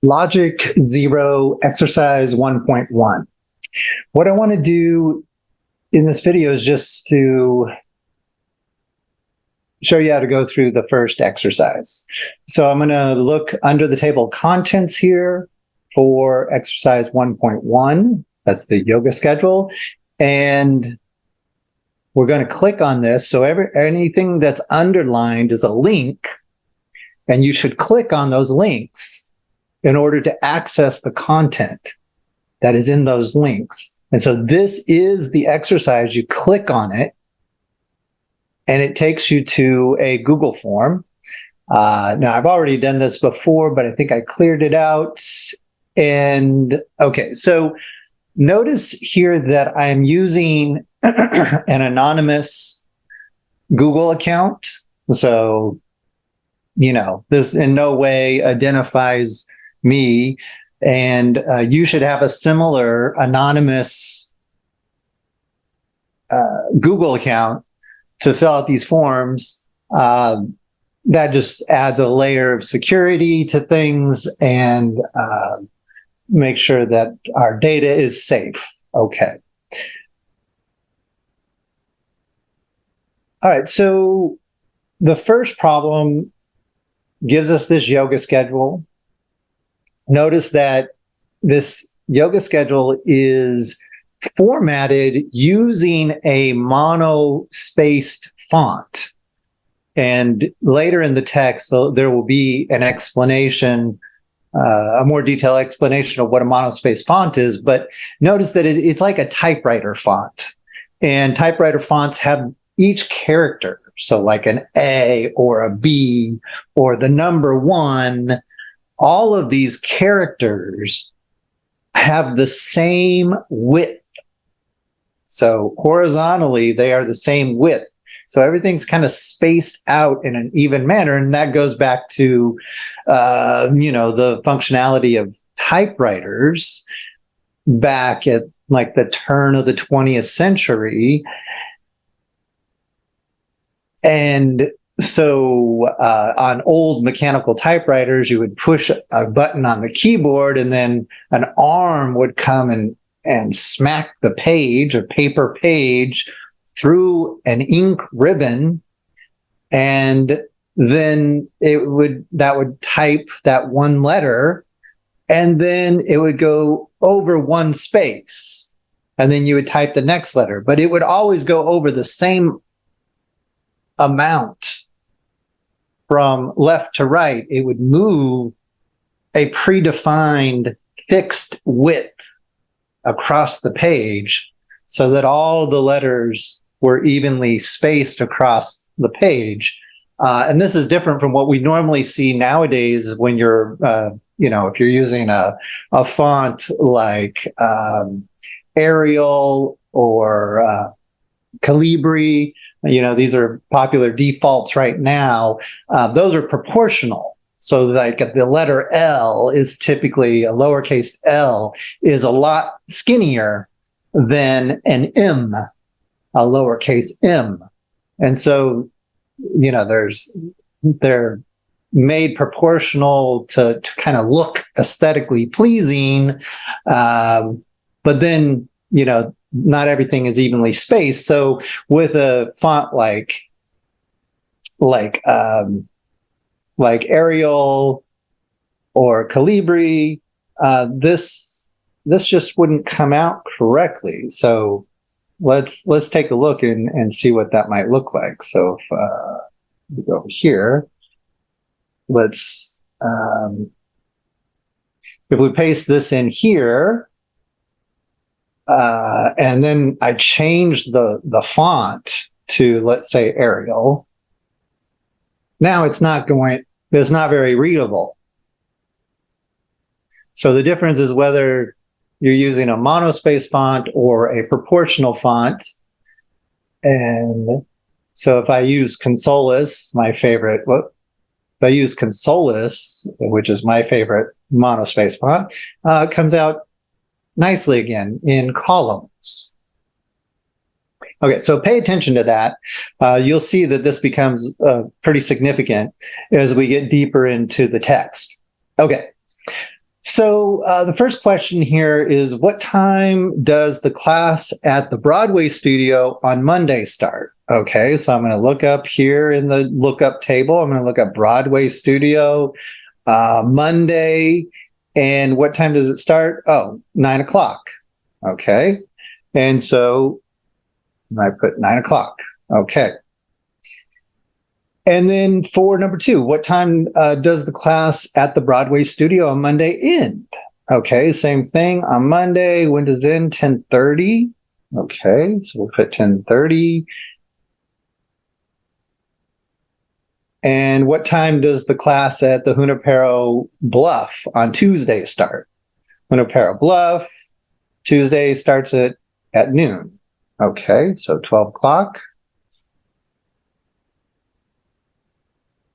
Logic 0, exercise 1.1. What I want to do in this video is just to show you how to go through the first exercise. So I'm going to look under the table of contents here for exercise 1.1. That's the yoga schedule. And we're going to click on this. So anything that's underlined is a link, and you should click on those links in order to access the content that is in those links. And so this is the exercise. You click on it, and it takes you to a Google form. Now, I've already done this before, but I think I cleared it out. And okay, so notice here that I'm using an anonymous Google account. So, this in no way identifies me, and you should have a similar anonymous Google account to fill out these forms. That just adds a layer of security to things and make sure that our data is safe. Okay. All right, so the first problem gives us this yoga schedule. Notice that this yoga schedule is formatted using a monospaced font. And later in the text, so there will be an explanation, a more detailed explanation of what a monospace font is. But notice that it's like a typewriter font. And typewriter fonts have each character, so like an A or a B or the number 1, all of these characters have the same width. So horizontally, they are the same width. So everything's kind of spaced out in an even manner. And that goes back to, the functionality of typewriters back at like the turn of the 20th century. And so on old mechanical typewriters, you would push a button on the keyboard, and then an arm would come and smack the page, a paper page, through an ink ribbon, and then that would type that one letter, and then it would go over one space, and then you would type the next letter, but it would always go over the same amount from left to right. It would move a predefined fixed width across the page so that all the letters were evenly spaced across the page. And this is different from what we normally see nowadays when you're, if you're using a font like Arial or Calibri. These are popular defaults right now. Those are proportional. So like the letter L is typically, a lowercase L is a lot skinnier than an M, a lowercase m. And so, they're made proportional to kind of look aesthetically pleasing. But then, not everything is evenly spaced. So with a font like Arial or Calibri, this just wouldn't come out correctly. So let's take a look and see what that might look like. So if we go here, if we paste this in here, and then I change the font to, let's say, Arial. Now it's not very readable. So the difference is whether you're using a monospace font or a proportional font. And so if I use Consolis, if I use Consolis, which is my favorite monospace font, it comes out nicely again in columns. Okay, so pay attention to that. You'll see that this becomes pretty significant as we get deeper into the text. Okay, So the first question here is, what time does the class at the Broadway studio on Monday start? Okay, so I'm going to look up here in the lookup table. I'm going to look up Broadway studio Monday. And what time does it start? Oh, 9 o'clock. Okay. And so I put 9 o'clock. Okay. And then for number 2, what time does the class at the Broadway studio on Monday end? Okay, same thing on Monday. When does it end? 10:30. Okay, so we'll put 10:30. And what time does the class at the Junipero Bluff on Tuesday start? Junipero Bluff, Tuesday starts at noon. Okay, so 12 o'clock.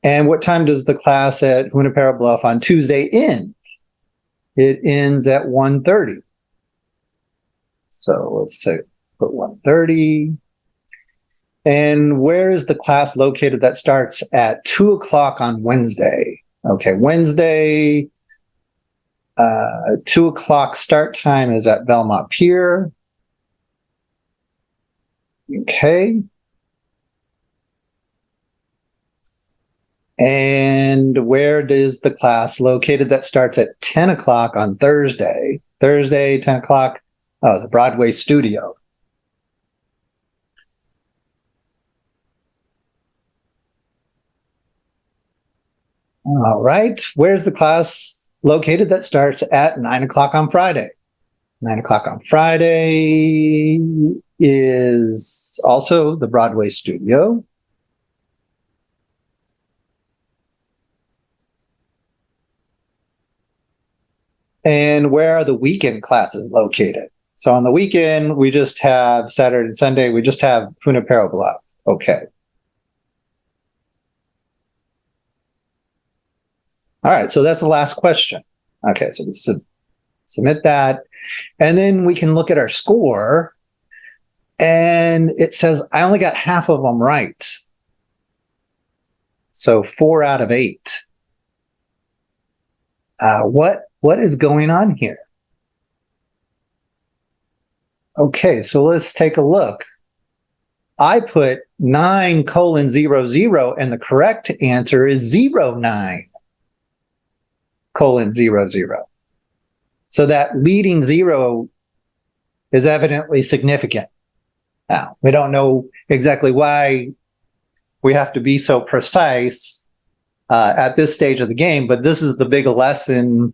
And what time does the class at Junipero Bluff on Tuesday end? It ends at 1:30. So let's say put 1:30. And where is the class located that starts at 2 o'clock on Wednesday? Okay, Wednesday, 2 o'clock start time is at Belmont Pier. Okay. And where is the class located that starts at 10 o'clock on Thursday? Thursday, 10 o'clock. Oh, the Broadway studio. All right. Where's the class located that starts at 9 o'clock on Friday? 9 o'clock on Friday is also the Broadway studio. And where are the weekend classes located? So on the weekend, we just have Saturday and Sunday, we just have Junipero Bluff. Okay. All right, so that's the last question. Okay, so we submit that. And then we can look at our score. And it says I only got half of them right. So 4 out of 8. What is going on here? Okay, so let's take a look. I put 9:00, and the correct answer is 09:00. So that leading 0 is evidently significant. Now, we don't know exactly why we have to be so precise at this stage of the game, but this is the big lesson.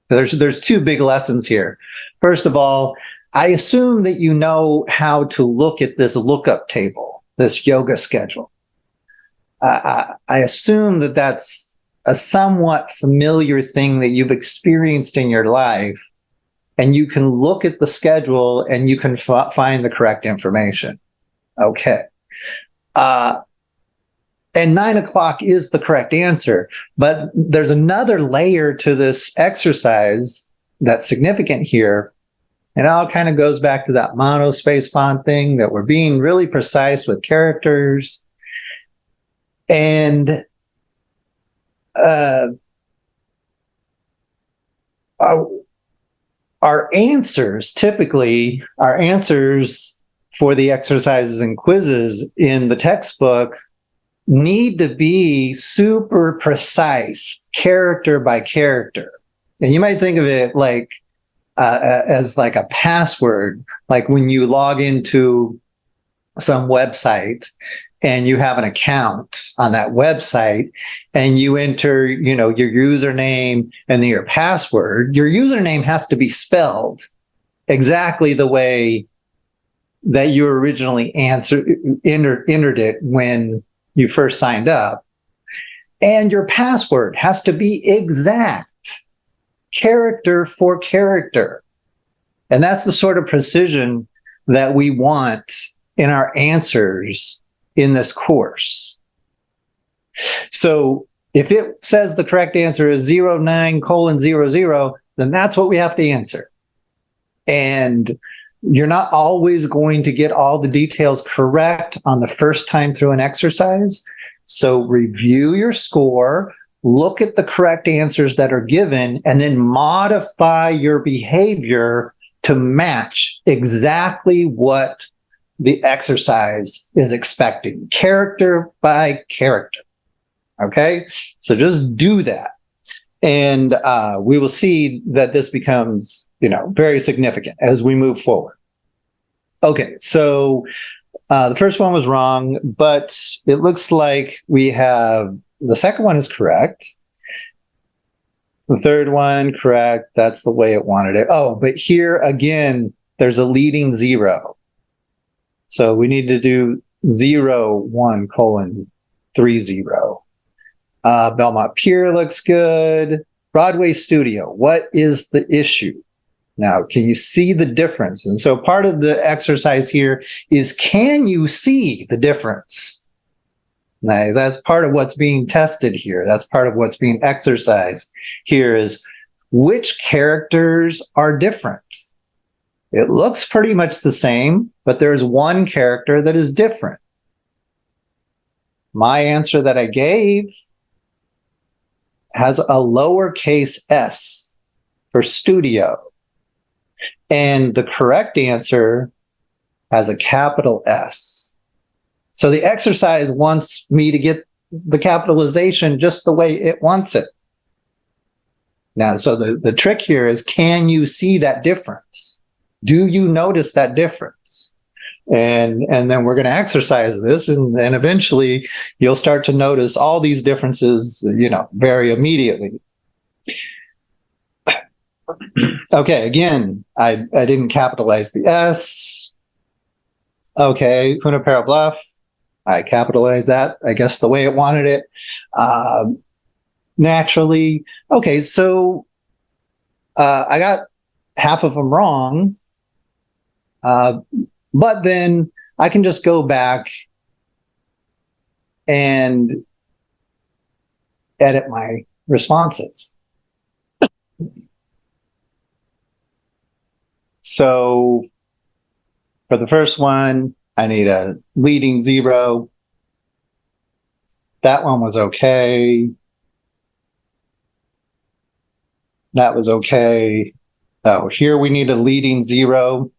There's 2 big lessons here. First of all, I assume that you know how to look at this lookup table, this yoga schedule. I assume that that's a somewhat familiar thing that you've experienced in your life, and you can look at the schedule and you can find the correct information. Okay. And 9 o'clock is the correct answer, but there's another layer to this exercise that's significant here. And it all kind of goes back to that monospace font thing, that we're being really precise with characters. And our answers, typically, our answers for the exercises and quizzes in the textbook need to be super precise, character by character. And you might think of it like as like a password, like when you log into some website and you have an account on that website and you enter, your username and then your password. Your username has to be spelled exactly the way that you originally entered it when you first signed up. And your password has to be exact, character for character. And that's the sort of precision that we want in our answers in this course. So if it says the correct answer is 09:00, then that's what we have to answer. And you're not always going to get all the details correct on the first time through an exercise. So review your score, look at the correct answers that are given, and then modify your behavior to match exactly what the exercise is expecting, character by character. Okay, so just do that. And we will see that this becomes, very significant as we move forward. Okay, so the first one was wrong, but it looks like we have the second one is correct. The third one, correct. That's the way it wanted it. Oh, but here again, there's a leading 0. So we need to do 0:1:30. Belmont Pier looks good. Broadway Studio, what is the issue? Now, can you see the difference? And so part of the exercise here is, can you see the difference? Now, that's part of what's being tested here. That's part of what's being exercised here is, which characters are different? It looks pretty much the same, but there's one character that is different. My answer that I gave has a lowercase s for studio. And the correct answer has a capital S. So the exercise wants me to get the capitalization just the way it wants it. Now, so the trick here is, can you see that difference? Do you notice that difference? And then we're going to exercise this, and then eventually you'll start to notice all these differences, very immediately. Okay, again, I didn't capitalize the S. Okay, Junipero Bluff, I capitalized that, I guess, the way it wanted it. Naturally. Okay, so I got half of them wrong. But then I can just go back and edit my responses. So for the first one, I need a leading 0. That one was okay. That was okay. Oh, here we need a leading 0.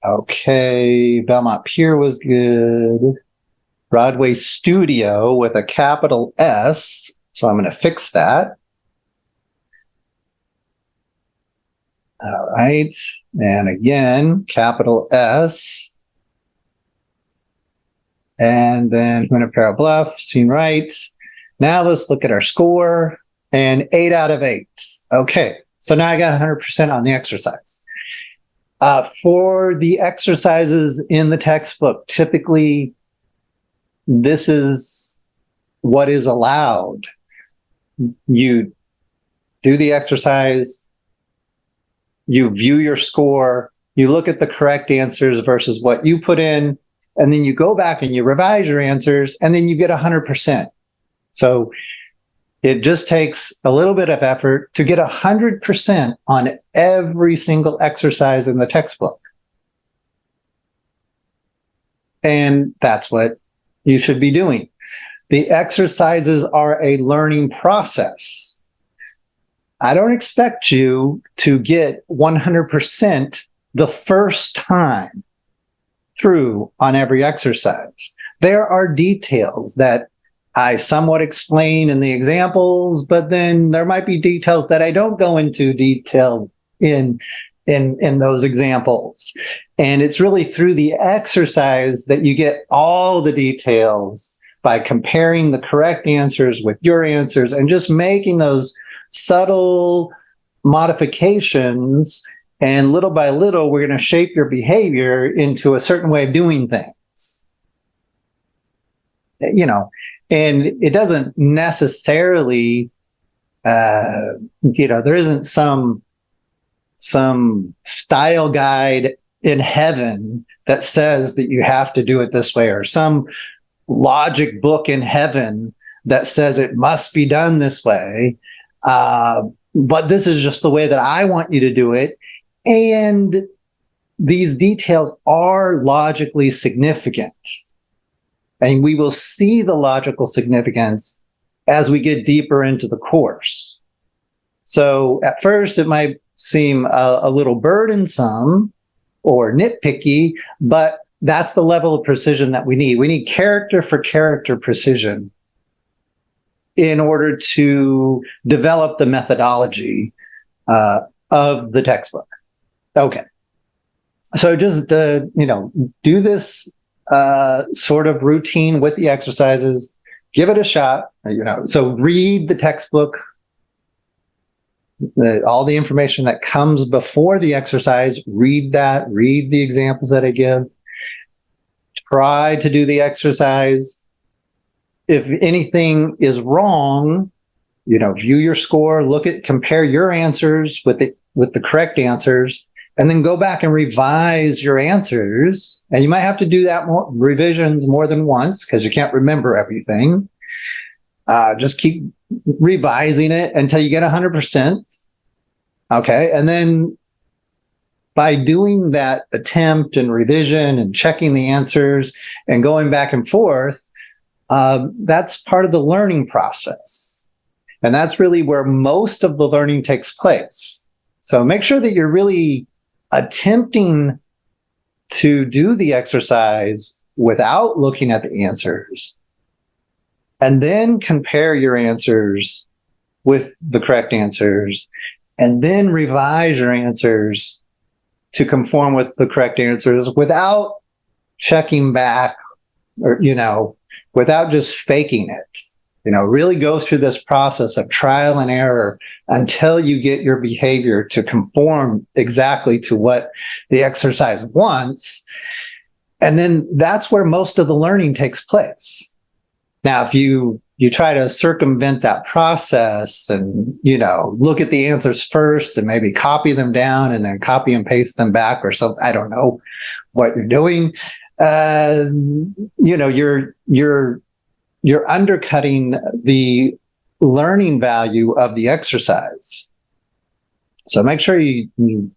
Okay, Belmont Pier was good. Broadway Studio with a capital S. So I'm going to fix that. All right. And again, capital S. And then Junipero Bluff, seen right. Now let's look at our score. And 8 out of 8. Okay. So now I got 100% on the exercise. For the exercises in the textbook, typically this is what is allowed. You do the exercise, you view your score, you look at the correct answers versus what you put in, and then you go back and you revise your answers, and then you get 100%. So it just takes a little bit of effort to get 100% on every single exercise in the textbook. And that's what you should be doing. The exercises are a learning process. I don't expect you to get 100% the first time through on every exercise. There are details that I somewhat explain in the examples, but then there might be details that I don't go into detail in those examples. And it's really through the exercise that you get all the details by comparing the correct answers with your answers and just making those subtle modifications. And little by little, we're going to shape your behavior into a certain way of doing things. And it doesn't necessarily, there isn't some style guide in heaven that says that you have to do it this way, or some logic book in heaven that says it must be done this way. But this is just the way that I want you to do it. And these details are logically significant. And we will see the logical significance as we get deeper into the course. So at first, it might seem a little burdensome or nitpicky, but that's the level of precision that we need. We need character for character precision in order to develop the methodology of the textbook. Okay. So just, do this sort of routine with the exercises, give it a shot, so read the textbook, all the information that comes before the exercise, read the examples that I give, try to do the exercise. If anything is wrong, view your score, compare your answers with the correct answers, and then go back and revise your answers. And you might have to do that revisions more than once because you can't remember everything. Just keep revising it until you get 100%. Okay. And then by doing that attempt and revision and checking the answers and going back and forth, that's part of the learning process. And that's really where most of the learning takes place. So make sure that you're really attempting to do the exercise without looking at the answers, and then compare your answers with the correct answers, and then revise your answers to conform with the correct answers without checking back or, without just faking it. Really go through this process of trial and error until you get your behavior to conform exactly to what the exercise wants. And then that's where most of the learning takes place. Now, if you try to circumvent that process and, look at the answers first and maybe copy them down and then copy and paste them back or something, I don't know what you're doing. You're undercutting the learning value of the exercise. So make sure you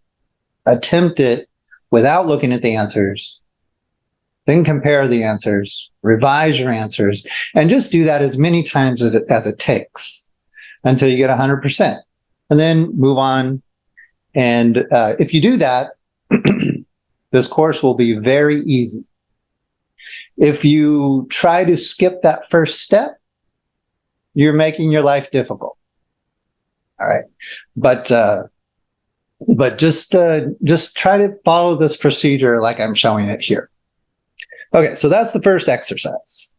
attempt it without looking at the answers, then compare the answers, revise your answers, and just do that as many times as it takes until you get 100%. And then move on. And if you do that, this course will be very easy. If you try to skip that first step, you're making your life difficult. All right. But just try to follow this procedure like I'm showing it here. Okay, so that's the first exercise.